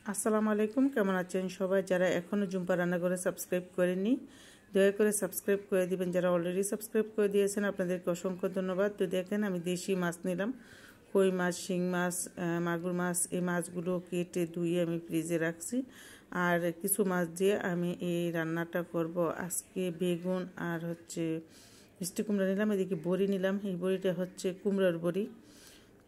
আসসালামু আলাইকুম, কেমন আছেন সবাই? যারা এখনও জুম্পা রান্নাঘরে সাবস্ক্রাইব করেননি দয়া করে সাবস্ক্রাইব করে দিবেন। যারা অলরেডি সাবস্ক্রাইব করে দিয়েছেন আপনাদেরকে অসংখ্য ধন্যবাদ। তো দেখেন আমি দেশি মাছ নিলাম, কই মাছ, শিং মাছ, মাগুর মাছ। এই মাছগুলো কেটে ধুয়ে আমি ফ্রিজে রাখছি। আর কিছু মাছ দিয়ে আমি এই রান্নাটা করব আজকে। বেগুন আর মিষ্টি কুমড়া নিলাম, এদিকে বড়ি নিলাম। এই বড়িটা হচ্ছে কুমড়ার বড়ি।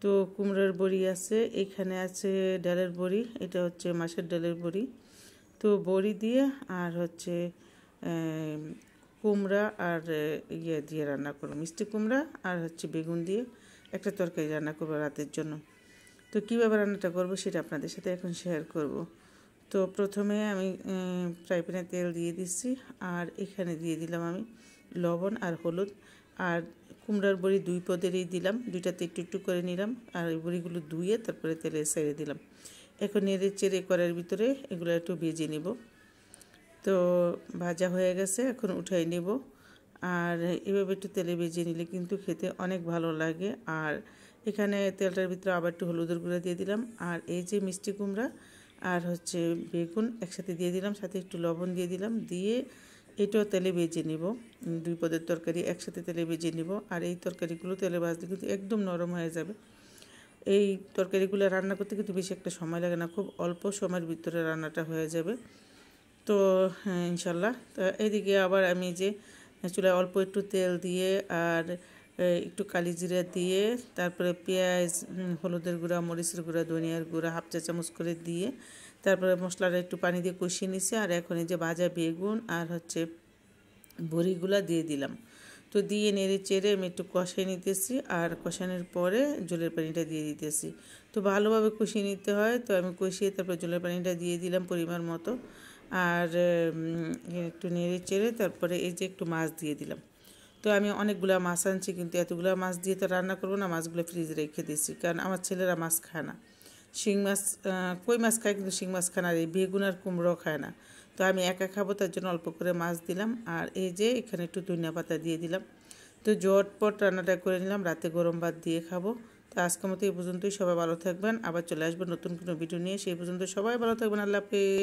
তো কুমড়ার বড়ি আছে, এখানে আছে ডালের বড়ি, এটা হচ্ছে মাছের ডালের বড়ি। তো বড়ি দিয়ে আর কুমড়া আর ইয়ে দিয়ে রান্না করবো, মিষ্টি কুমড়া আর বেগুন দিয়ে একটা তরকারি রান্না করবো রাতের জন্য। তো কীভাবে রান্নাটা করবো সেটা আপনাদের সাথে এখন শেয়ার করব। তো প্রথমে আমি ফ্রাই প্যানে তেল দিয়ে দিচ্ছি, আর এখানে দিয়ে দিলাম আমি লবণ আর হলুদ। আর কুমড়ার বড়ি দুই পদেরই দিলাম, দুইটাতে একটু একটু করে নিলাম। আর এই বড়িগুলো ধুয়ে তারপরে তেলে ছেড়ে দিলাম। এখন নেড়ে চেড়ে করার ভিতরে এগুলো একটু ভেজে নিব। তো ভাজা হয়ে গেছে, এখন উঠাই নেব। আর এভাবে একটু তেলে ভেজে নিলে কিন্তু খেতে অনেক ভালো লাগে। আর এখানে তেলটার ভিতরে আবার একটু হলুদের গুঁড়া দিয়ে দিলাম। আর এই যে মিষ্টি কুমড়া আর বেগুন একসাথে দিয়ে দিলাম, সাথে একটু লবণ দিয়ে দিলাম, দিয়ে এটাও তেলে ভেজে নিব। দুই পদের তরকারি একসাথে তেলে ভেজে নিব। আর এই তরকারিগুলো তেলে ভাজলে কিন্তু একদম নরম হয়ে যাবে। এই তরকারিগুলো রান্না করতে কিন্তু বেশি একটা সময় লাগে না, খুব অল্প সময়ের ভিতরে রান্নাটা হয়ে যাবে। তো হ্যাঁ, ইনশাল্লাহ। তো এইদিকে আবার আমি যে চুলায় অল্প একটু তেল দিয়ে আর একটু কালি জিরা দিয়ে তারপরে পেঁয়াজ, হলুদের গুঁড়া, মরিচের গুঁড়া, ধনিয়ার গুঁড়া 1/2 চা চামচ করে দিয়ে তারপরে মশলাটা একটু পানি দিয়ে কষিয়ে নিছি। আর এখন এই যে ভাজা বেগুন আর বড়িগুলা দিয়ে দিলাম। তো দিয়ে নেড়ে চেড়ে আমি একটু কষিয়ে নিতেছি। আর কষানোর পরে জলের পানিটা দিয়ে দিতেছি। তো ভালোভাবে কষিয়ে নিতে হয়। তো আমি কষিয়ে তারপর জলের পানিটা দিয়ে দিলাম পরিমাণ মতো। আর একটু নেড়ে চেড়ে তারপরে এই যে একটু মাছ দিয়ে দিলাম। তো আমি অনেকগুলো মাছ আনছি, কিন্তু এতগুলো মাছ দিয়ে তো রান্না করবো না, মাছগুলো ফ্রিজে রেখে দিয়েছি, কারণ আমার ছেলেরা মাছ খায় না। শিং মাছ, কই মাছ খায় কিন্তু শিং মাছ খায় না, আর এই বেগুন আর কুমড়ো খায় না। তো আমি একা খাবো, তার জন্য অল্প করে মাছ দিলাম। আর এই যে এখানে একটু ধনিয়া পাতা দিয়ে দিলাম। তো ঝটপট রান্নাটা করে নিলাম, রাতে গরম ভাত দিয়ে খাবো। তো আজকের মতো এই পর্যন্তই। সবাই ভালো থাকবেন, আবার চলে আসবেন নতুন কোনো ভিডিও নিয়ে। সেই পর্যন্ত সবাই ভালো থাকবেন। আল্লাহ হাফেজ।